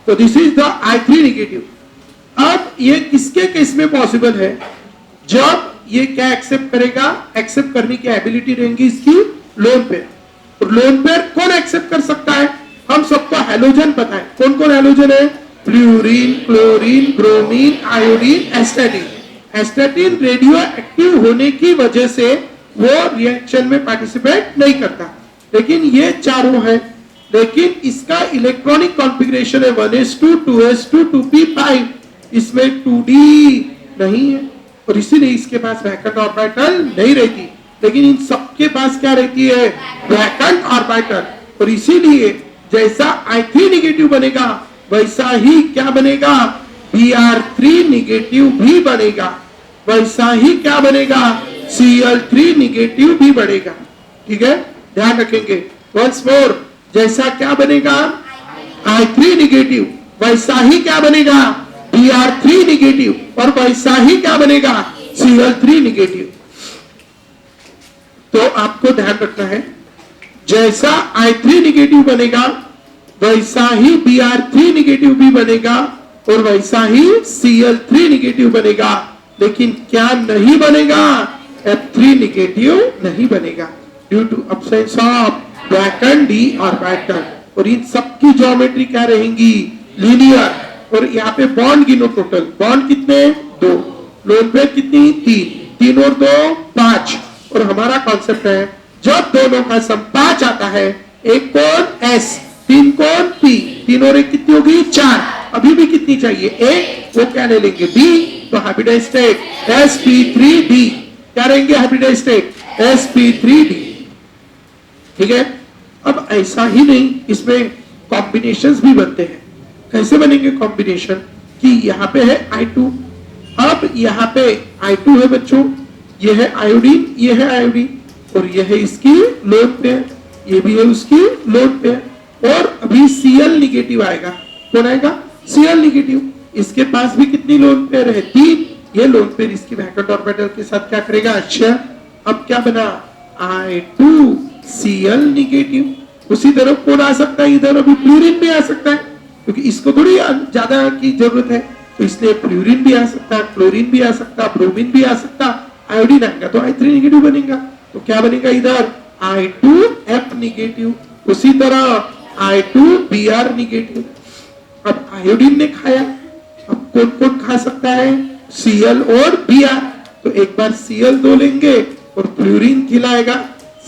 So this is the I3 negative. अब ये किसके case में possible है? जब ये क्या accept करेगा? Accept करने की एबिलिटी रहेगी इसकी लोन पेयर. तो लोन पेयर कौन एक्सेप्ट कर सकता है? हम सबको हैलोजन पता है. कौन कौन हैलोजन है? Fluorine, chlorine, bromine, iodine, astatine. Astatine radio active होने की वजह से वो रिएक्शन में पार्टिसिपेट नहीं करता, लेकिन ये चारों है. लेकिन इसका इलेक्ट्रॉनिक कॉन्फ़िगरेशन है 1s2, 2s2, 2p5. इसमें 2d नहीं है और इसीलिए इसके पास वैकेंट ऑर्बिटल नहीं रहती. लेकिन इन सबके पास क्या रहती है? Vacant orbital. और इसीलिए जैसा I3 नेगेटिव बनेगा वैसा ही क्या बनेगा? Br3 नेगेटिव भी बनेगा. वैसा ही क्या बनेगा? Cl3 नेगेटिव भी बनेगा. ठीक है, ध्यान रखेंगे. वंस मोर, जैसा क्या बनेगा I3 नेगेटिव वैसा ही क्या बनेगा Br3 नेगेटिव, और वैसा ही क्या बनेगा Cl3 नेगेटिव. तो आपको ध्यान रखना है, जैसा I3 नेगेटिव बनेगा वैसा ही Br3 नेगेटिव भी बनेगा और वैसा ही Cl3 नेगेटिव बनेगा. लेकिन क्या नहीं बनेगा? F3 नेगेटिव नहीं बनेगा due to absence of vacant d orbital. और इन सबकी ज्योमेट्री क्या रहेंगी? लीनियर. और यहाँ पे बॉन्ड गिनो. टोटल बॉन्ड कितने? 2. लोन पेयर कितनी? 3. 3 और 2 5. और हमारा कॉन्सेप्ट है जब दोनों का सम 5 आता है, एक कोण S, 3 कोण P, 3 और 1 कितनी होगी? 4. अभी भी कितनी चाहिए? 1. वो क्या ले लेंगे? B. तो हाइब्रिडाइज्ड स्टेट sp3d. क्या रहेंगे हाइब्रिडाइज्ड स्टेट? sp3d. ठीक है. अब ऐसा ही नहीं, इसमें कॉम्बिनेशंस भी बनते हैं. कैसे बनेंगे कॉम्बिनेशन? कि यहाँ पे है I2, अब यहाँ पे I2 है बच्चों, ये है आयोडीन, ये है आयोडीन, और ये है इसकी लोन पेयर, ये भी है उसकी लोन पेयर. और अभी Cl निगेटिव आएगा. कौन आएगा? Cl negative. इसके पास भी कितनी लोन पेयर है? 3. ये लोन पेयर इसकी वैकेंट ऑर्बिटल के साथ क्या करेगा? अच्छा, अब क्या बना? I2 Cl negative. उसी तरह कौन आ सकता है? इधर अभी फ्लोरीन भी आ सकता है, क्योंकि इसको थोड़ी ज्यादा की जरूरत है, तो इसलिए फ्लोरीन भी आ सकता है, क्लोरीन भी आ सकता, ब्रोमीन भी आ सकता, आयोडीन आएगा तो I3 नेगेटिव बनेगा. तो क्या बनेगा इधर? I2F negative. उसी तरह I2 Br नेगेटिव. अब आयोडीन ने खाया, अब कौन कौन खा सकता है? Cl और Br. तो एक बार Cl2 लेंगे और फ्लोरीन खिलाएगा,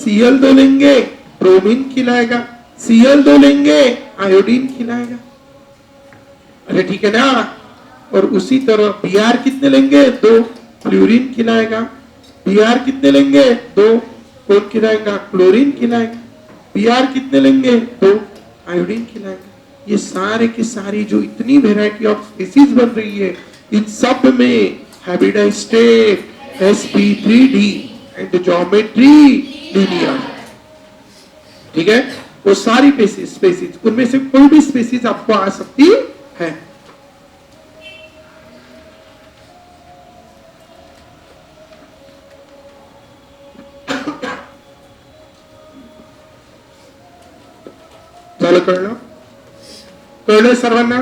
Cl2 लेंगे, ब्रोमीन खिलाएगा, Cl2 लेंगे, आयोडीन खिलाएगा. अरे ठीक है ना. और उसी तरह Br कितने लेंगे? 2. फ्लोरीन खिलाएगा. Br कितने लेंगे? 2. कौन खिलाएगा? क्लोरीन खिलाएगा. Br कितने लेंगे? 2. आयोडीन खिलाएगा. ये सारे की सारी जो इतनी वेराइटी ऑफ स्पीसीज बन रही है, इन सब में hybridized state sp3d and geometry linear. ठीक है. वो सारी स्पीसीज, उनमें से कोई भी स्पीसीज आपको आ सकती है. झालं कळलं? कळलं सर्वांना?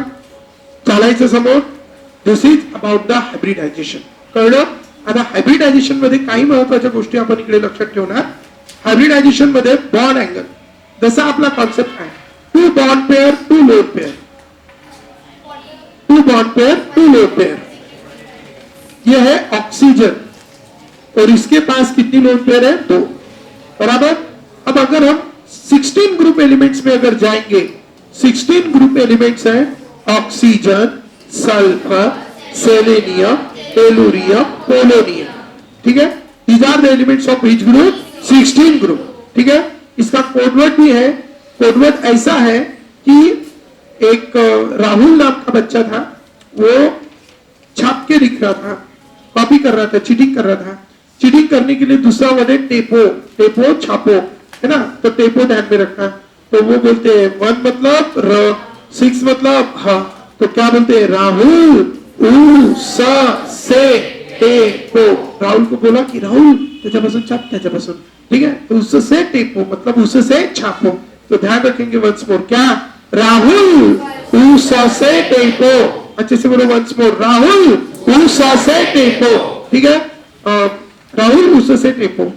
चालायचं समोर. This is about the hybridisation. कळलं? आता हायब्रिडायझेशन मध्ये काही महत्वाच्या गोष्टी आपण इकडे लक्षात ठेवणार. हायब्रिडायझेशन मध्ये बॉन्ड अँगल, जसा आपला कॉन्सेप्ट आहे, 2 bond pair 2 lone pair, 2 bond pair 2 lone pair. ये है ऑक्सीजन और इसके पास कितनी लोन पेयर है? 2. बराबर. अब अगर हम 16 ग्रुप एलिमेंट्स में अगर जाएंगे, 16 ग्रुप एलिमेंट्स है oxygen, sulphur, selenium, tellurium, polonium. ठीक है. These are the elements of which group? 16 group. ठीक है. इसका कोडवर्ड भी है. कोडवर्ड ऐसा है कि एक राहुल नाम का बच्चा था, वो छाप के लिख रहा था, कॉपी कर रहा था, चीटिंग कर रहा था। चीटिंग करने के लिए दूसरा वर्ड है टेपो, टेपो छापो, है ना। तो टेपो ध्यान में रखना। तो वो बोलते हैं 1 मतलब र, 6 मतलब हा, तो क्या बोलते हैं राहुल उ स से टेपो। राहुल को बोला कि राहुल त्याच्यापासून छाप, त्याच्यापासून, ठीक है। तो उससे टेपो मतलब उससे छापो। तो ध्यान रखेंगे वंस मोर, क्या राहुल उ स से टेपो, अच्छे से बोलो वंस मोर, राहुल उ स से टेपो, ठीक है। राहुल उ से टेपो।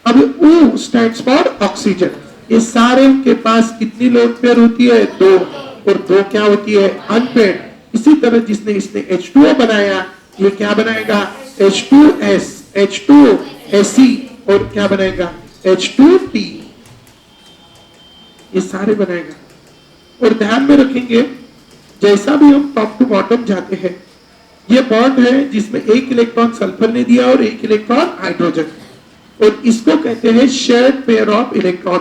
अब उ स्टैंड्स फॉर ऑक्सीजन। ये सारे के पास कितनी लोन पेयर होती है? 2, और 2 क्या होती है? अनपेड। इसी तरह जिसने इसने H2O बनाया, ये क्या बनाएगा? H2S, H2Se, और क्या बनाएगा? H2T, ये सारे बनाएगा। और ध्यान में रखेंगे जैसा भी हम टॉप टू बॉटम जाते हैं, ये बॉन्ड है जिसमें एक इलेक्ट्रॉन सल्फर ने दिया और एक इलेक्ट्रॉन हाइड्रोजन, और इसको कहते हैं शेयर्ड पेयर ऑफ इलेक्ट्रॉन,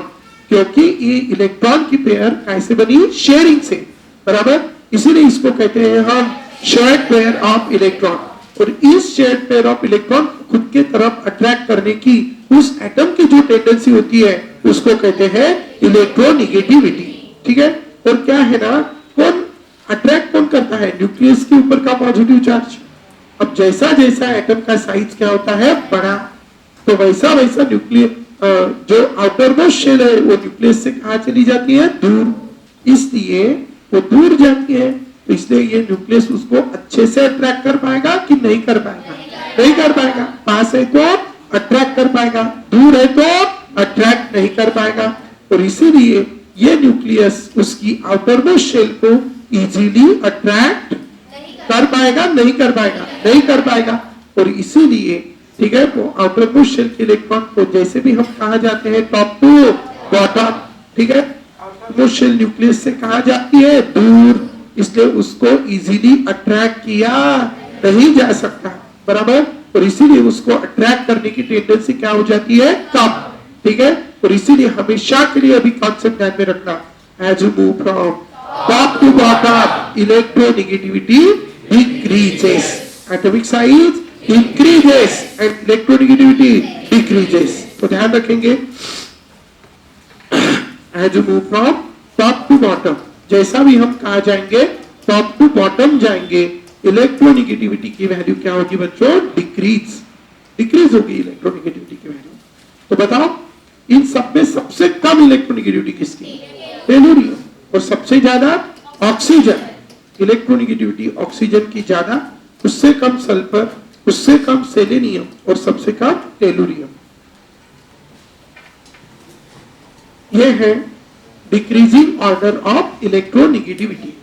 क्योंकि ये इलेक्ट्रॉन की पेयर कैसे बनी? शेयरिंग से, बराबर। इसीलिए इसको कहते हैं हम शेयर्ड पेयर ऑफ इलेक्ट्रॉन। और इस शेयर्ड पेयर ऑफ इलेक्ट्रॉन खुद के तरफ अट्रैक्ट करने की उस एटम की जो टेंडेंसी होती है उसको कहते हैं इलेक्ट्रोनिगेटिविटी, ठीक है। और क्या है ना, कौन अट्रैक्ट कौन करता है? न्यूक्लियस के ऊपर का पॉजिटिव चार्ज। अब जैसा जैसा एटम का साइज क्या होता है? बड़ा, तो वैसा वैसा न्यूक्लियस जो आउटर मोस्ट शेल है वो न्यूक्लियस से कहां चली जाती है? दूर। इसलिए वो दूर जाती है, तो इसलिए ये न्यूक्लियस उसको अच्छे से अट्रैक्ट कर पाएगा कि नहीं कर पाएगा? नहीं कर पाएगा। पास है तो अट्रैक्ट कर पाएगा, दूर है तो अट्रैक्ट नहीं कर पाएगा। और इसीलिए ये न्यूक्लियस उसकी आउटर मोस्ट शेल को इजीली अट्रैक्ट कर पाएगा? नहीं कर पाएगा? नहीं कर पाएगा। और इसीलिए, ठीक है, वो आउटर मोस्ट शेल के इलेक्ट्रॉन को जैसे भी हम कहा जाते हैं टॉप टू बॉटम, ठीक है, आउटर मोस्ट शेल न्यूक्लियस से कहा जाती है दूर, इसलिए उसको इजीली अट्रैक्ट किया नहीं जा सकता, बराबर। और इसीलिए उसको अट्रैक्ट करने की टेंडेंसी क्या हो जाती है? कम, ठीक है। और इसीलिए हमेशा के लिए अभी कॉन्सेप्ट ध्यान में रखना, as you move from top to bottom electronegativity decreases, atomic size increases and electronegativity decreases। तो ध्यान रखेंगे as you move from top to bottom, जैसा भी हम कहा जाएंगे टॉप टू बॉटम जाएंगे, इलेक्ट्रोनेगेटिविटी की वैल्यू क्या होगी बच्चों? डिक्रीज होगी इलेक्ट्रोनेगेटिविटी की वैल्यू। तो बताओ इन सब में सबसे कम इलेक्ट्रोनेगेटिविटी किसकी? टेलुरियम। और सबसे ज्यादा ऑक्सीजन। इलेक्ट्रोनेगेटिविटी ऑक्सीजन की ज्यादा, उससे कम सल्फर, उससे कम सेलेनियम, और सबसे कम टेलुरियम। यह है decreasing order of electronegativity.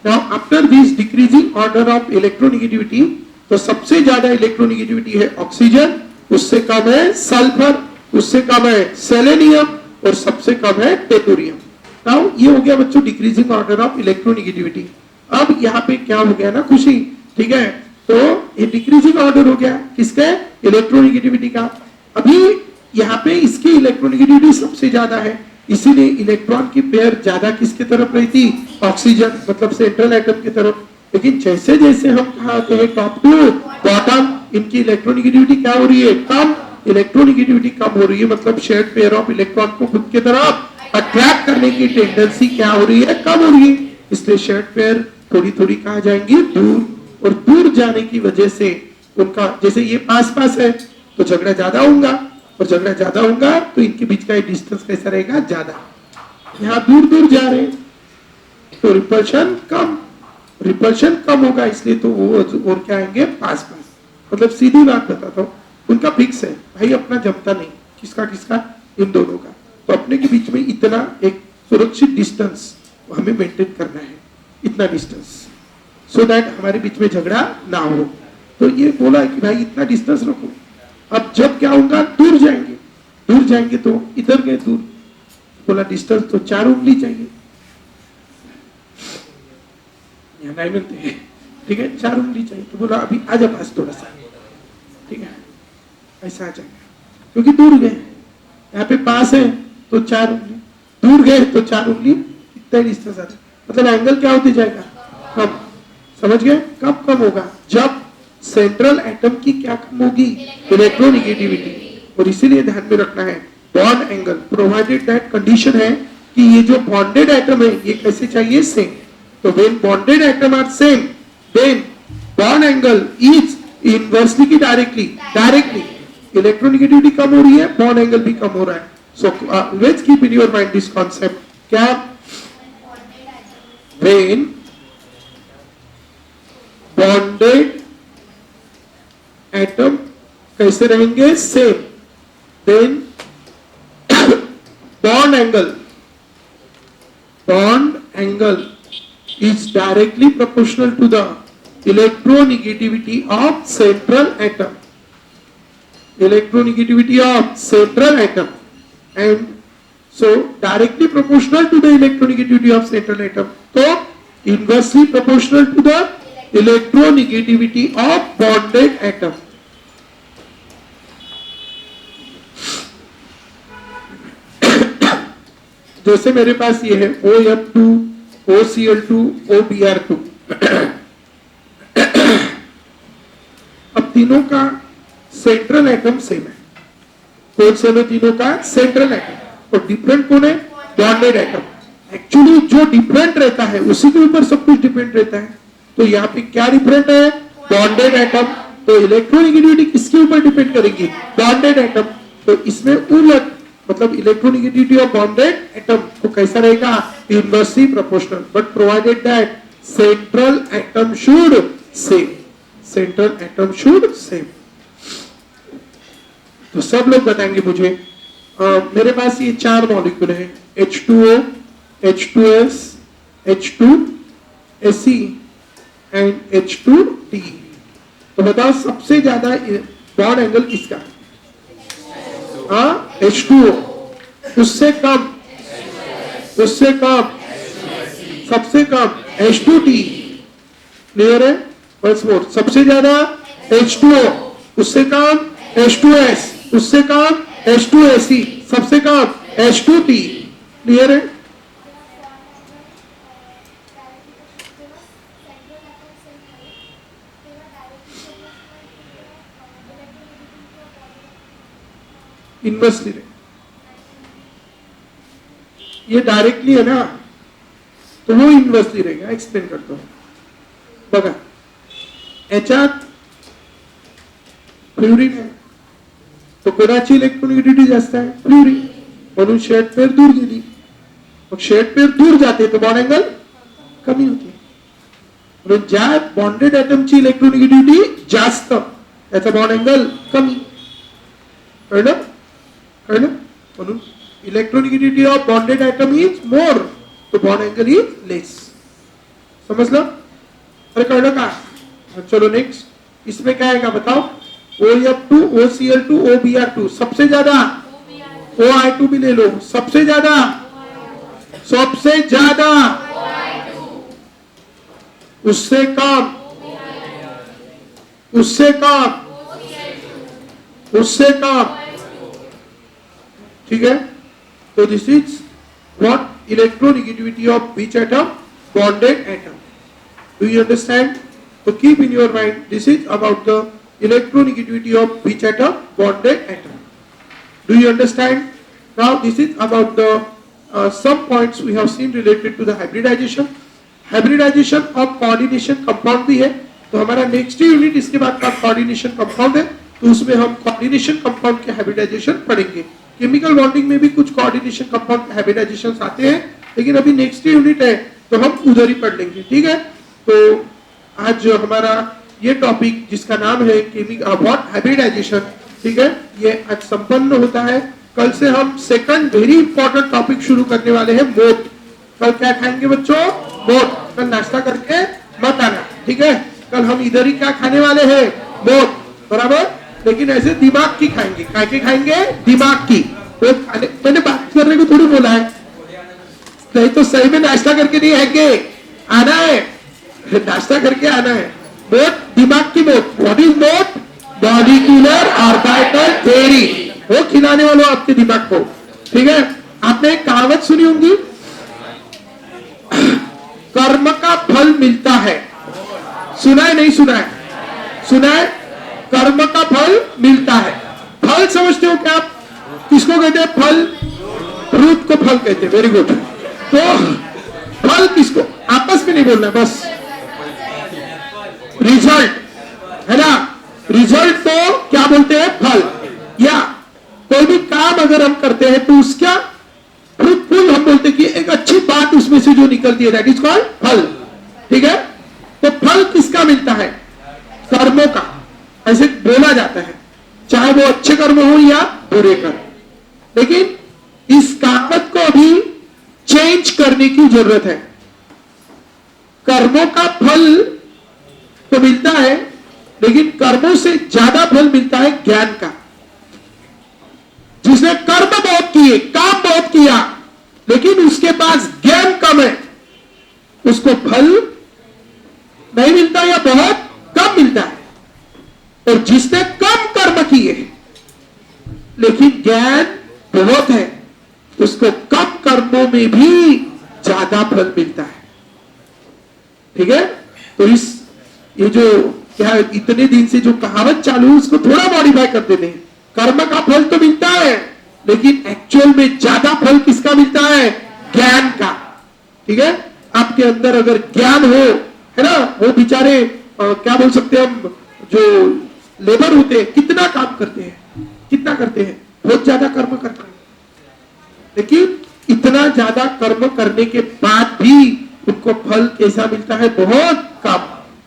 Now after this decreasing order of electronegativity, तो सबसे ज्यादा इलेक्ट्रोनेगेटिविटी है ऑक्सीजन, उससे कम है सल्फर, उससे कम है सेलेनियम, और सबसे कम है टेलुरियम। नाउ ये हो गया बच्चों डिक्रीजिंग ऑर्डर ऑफ इलेक्ट्रोनेगेटिविटी। अब यहाँ पे क्या हो गया ना खुशी, ठीक है, तो ये डिक्रीजिंग ऑर्डर हो गया किसका? इलेक्ट्रोनेगेटिविटी का। अभी यहाँ पे इसकी इलेक्ट्रोनेगेटिविटी सबसे ज्यादा है, इसीलिए इलेक्ट्रॉन की पेयर ज्यादा किसके तरफ रहती? ऑक्सीजन, मतलब सेंट्रल एटम की तरफ। लेकिन जैसे जैसे हम कहते हैं टॉप टू बॉटम, इनकी इलेक्ट्रोनेगेटिविटी क्या हो रही है? कम। इलेक्ट्रोनेगेटिविटी कम हो रही है, मतलब शेयर्ड पेयर ऑफ इलेक्ट्रॉन को खुद की तरफ अट्रैक्ट करने की टेंडेंसी क्या हो रही है? कम हो रही है। इसलिए शेयर्ड पेयर थोड़ी थोड़ी कहा जाएंगी दूर, और दूर जाने की वजह से उनका, जैसे ये पास पास है तो झगड़ा ज्यादा होगा, और झगड़ा ज्यादा होगा तो इनके बीच का डिस्टेंस कैसा रहेगा? ज्यादा। यहाँ दूर दूर जा रहे हैं तो रिपल्शन कम होगा, इसलिए तो वो और क्या आएंगे? पास पास। मतलब सीधी बात बताता हूँ, उनका फिक्स है भाई, अपना जमता नहीं, किसका किसका? इन दोनों का। तो अपने के बीच में इतना एक सुरक्षित डिस्टेंस हमें मेंटेन करना है, इतना डिस्टेंस, सो दैट हमारे बीच में झगड़ा ना हो। तो ये बोला कि भाई इतना डिस्टेंस रखो। अब जब क्या होगा? दूर जाएंगे तो इधर गए दूर, बोला डिस्टेंस तो 4 उंगली चाहिए, नहीं मिलते हैं, ठीक है, 4 उंगली चाहिए। तो बोला अभी आजा पास थोड़ा सा, ठीक है, ऐसा आ जाएगा, क्योंकि दूर गए। यहाँ पे पास है तो 4 उंगली, दूर गए तो 4 उंगली, इतना डिस्टेंस आ जाए, मतलब एंगल क्या होते जाएगा? कम। समझ गए? कब कम होगा? जब सेंट्रल एटम की क्या कम होगी, इलेक्ट्रोनिगेटिविटी। और इसीलिए ध्यान में रखना है bond angle, provided that condition है कि ये जो बॉन्डेड एटम है ये कैसे चाहिए, सेम। तो when bonded atom are same then bond angle is inversely की डायरेक्टली इलेक्ट्रोनिगेटिविटी कम हो रही है, बॉन्ड एंगल भी कम हो रहा है। So let's keep in your mind this concept. क्या व्हेन बॉन्डेड एटम कैसे रहेंगे, same, then bond angle is directly proportional to the electronegativity of central atom, and so directly proportional to the electronegativity of central atom, so inversely proportional to the electronegativity of bonded atom. जैसे मेरे पास ये है OF2, OCl2, OBr2। अब तीनों का central atom same है, कौन से में तीनों का सेंट्रल एटम, और डिफरेंट कौन है, बॉन्डेड एटम। एक्चुअली जो डिफरेंट रहता है उसी के ऊपर सब कुछ डिपेंड रहता है। तो यहाँ पे क्या डिफरेंट है, बॉन्डेड एटम। तो इलेक्ट्रोनिगेटिविटी किसके ऊपर डिपेंड करेगी, बॉन्डेड एटम। तो इसमें उलट, मतलब इलेक्ट्रोनिगेटिविटी ऑफ बॉन्डेड एटम को कैसा रहेगा, inversely proportional, but provided that central atom should same. तो सब लोग बताएंगे मुझे, मेरे पास ये 4 मॉलिक्यूल है, H2O, H2S, H2Ac and H2T। तो बताओ सबसे ज्यादा बॉन्ड एंगल किसका, H2O, उससे कम, सबसे कम H2T। क्लियर है, वंस मोर, सबसे ज्यादा H2O, उससे कम H2S, उससे कम H2Ac, सबसे कम H2T। क्लियर है। इनवर्सली ये डायरेक्टली है ना, तो वो इनवर्सली रहेगा। एक्सप्लेन करता हूं, बघा याच्यात फ्लुरीन आहे, तो कोणाची इलेक्ट्रोनिगेटिविटी जास्त आहे, फ्लुरीन, म्हणून शेड पेयर दूर गेली। मग शेड पेयर दूर जाते तो बॉन्ड एंगल कमी होते, म्हणून ज्या बॉन्डेड एटमची इलेक्ट्रोनिगेटिविटी जास्त त्याचा बॉन्ड एंगल कमी। कळलं, म्हणून electronegativity of bonded atom is more, तो बॉन्ड एंगल इज लेस। समझ लो, अरे कळलं का। चलो नेक्स्ट, इसमें क्या आएगा बताओ, OF2, OCl2, OBr2, सबसे ज्यादा OI2 भी ले लो, सबसे ज्यादा उससे कम, ठीक है। तो this is what electronegativity of which atom, bonded atom. Do you understand. तो keep in your mind, this is about the electronegativity of which atom, bonded atom. Do you understand? Now this is about the some points we have seen related to the hybridization of coordination compound भी है। तो हमारा next unit इसके बाद का coordination compound है, तो उसमें हम कोऑर्डिनेशन कंपाउंड के हाइब्रिडाइजेशन पढ़ेंगे। केमिकल बॉन्डिंग में भी कुछ कोऑर्डिनेशन कंपाउंड के हाइब्रिडाइजेशन आते हैं, लेकिन अभी नेक्स्ट यूनिट है तो हम उधर ही पढ़ लेंगे, ठीक है। तो आज हमारा ये टॉपिक जिसका नाम है व्हाट हाइब्रिडाइजेशन, ठीक है, ये आज संपन्न होता है। कल से हम सेकंड वेरी इंपॉर्टेंट टॉपिक शुरू करने वाले हैं, मोट। कल क्या खाएंगे बच्चों, मोट। कल नाश्ता करके मत आना, ठीक है। कल हम इधर ही क्या खाने वाले हैं, मोट, बराबर। लेकिन ऐसे दिमाग की खाएंगे, क्या खाएंगे, दिमाग की। तो मैंने बात करने को थोड़ी बोला है, नहीं तो सही में नाश्ता करके नहीं आएंगे, आना है, नाश्ता करके आना है। मोट, दिमाग की मोट। व्हाट इज मोट, मॉलिक्यूलर ऑर्बिटल थ्योरी, वो खिलाने वालों आपके दिमाग को, ठीक है। आपने एक कहावत सुनी होंगी, कर्म का फल मिलता है, सुना है नहीं सुना है, सुना है? कर्म का फल मिलता है। फल समझते हो क्या आप? किसको कहते हैं फल? फ्रूट को फल कहते हैं। Very good. तो फल किसको? आपस में नहीं बोलना, बस रिजल्ट है ना। रिजल्ट तो क्या बोलते हैं? फल। या कोई भी काम अगर हम करते हैं तो उसका फ्रूटफुल हम बोलते हैं कि एक अच्छी बात उसमें से जो निकलती है, दैट इज कॉल्ड फल। ठीक है? तो फल किसका मिलता है? कर्मों का। ऐसे बोला जाता है, चाहे वो अच्छे कर्म हो या बुरे कर्म। लेकिन इस कहावत को अभी चेंज करने की जरूरत है। कर्मों का फल तो मिलता है, लेकिन कर्मों से ज्यादा फल मिलता है ज्ञान का। जिसने कर्म बहुत किए, काम बहुत किया, लेकिन उसके पास ज्ञान कम है, उसको फल नहीं मिलता या बहुत कम मिलता है। और जिसने कम कर्म किए लेकिन ज्ञान बहुत है, उसको कम कर्मों में भी ज्यादा फल मिलता है। ठीक है? तो ये जो क्या इतने दिन से जो कहावत चालू है, उसको थोड़ा मॉडिफाई कर देते हैं। कर्म का फल तो मिलता है, लेकिन एक्चुअल में ज्यादा फल किसका मिलता है? ज्ञान का। ठीक है? आपके अंदर अगर ज्ञान हो, है ना, वो बेचारे क्या बोल सकते हैं हम, जो लेबर होते हैं कितना काम करते हैं, कितना करते हैं, बहुत ज्यादा कर्म करते हैं, लेकिन इतना ज्यादा कर्म करने के बाद भी उनको फल कैसा मिलता है? बहुत कम।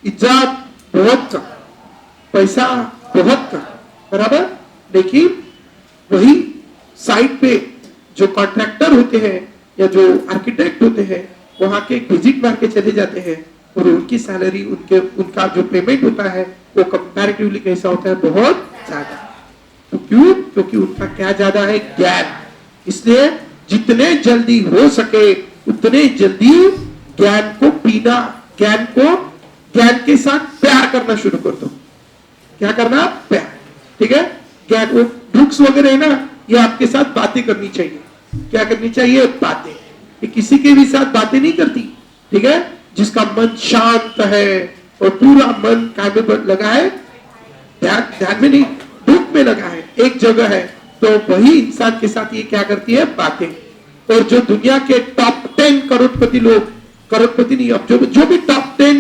इज्जत बहुत कम, पैसा बहुत कम, बराबर। लेकिन वही साइट पे जो कॉन्ट्रैक्टर होते हैं या जो आर्किटेक्ट होते हैं, वहां के विजिट मार के चले जाते हैं और उनकी सैलरी, उनका जो पेमेंट होता है वो कंपैरेटिवली कैसा होता है? बहुत ज्यादा। तो क्यों? क्योंकि उनका क्या ज्यादा है? ज्ञान। इसलिए जितने जल्दी हो सके उतने जल्दी ज्ञान को पीना, ज्ञान के साथ प्यार करना शुरू कर दो। क्या करना? प्यार। ठीक है? ज्ञान, वो बुक्स वगैरह है ना, ये आपके साथ बातें करनी चाहिए। क्या करनी चाहिए? बातें। ये किसी के भी साथ बातें नहीं करती। ठीक है? जिसका मन शांत है और पूरा मन काम में लगा है, ध्यान में नहीं, बुक में लगा है, एक जगह है, तो वही इंसान के साथ ये क्या करती है? बातें। और जो दुनिया के टॉप 10 करोड़पति लोग, करोड़पति नहीं, अब जो भी टॉप 10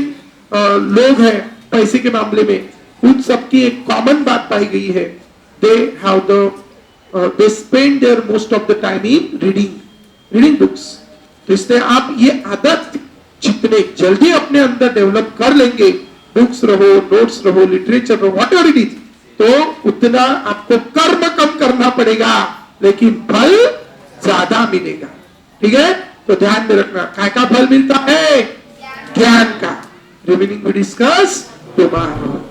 लोग हैं पैसे के मामले में, उन सबकी एक कॉमन बात पाई गई है। they spend their most of the time in reading books। तो इसलिए आप ये आदत जितने जल्दी अपने अंदर डेवलप कर लेंगे, बुक्स रहो, नोट्स रहो, लिटरेचर रहो, वॉट एवर इट इज, तो उतना आपको कर्म कम करना पड़ेगा, लेकिन फल ज्यादा मिलेगा। ठीक है? तो ध्यान में रखना, काय का फल मिलता है? ज्ञान का। Remaining we discuss tomorrow.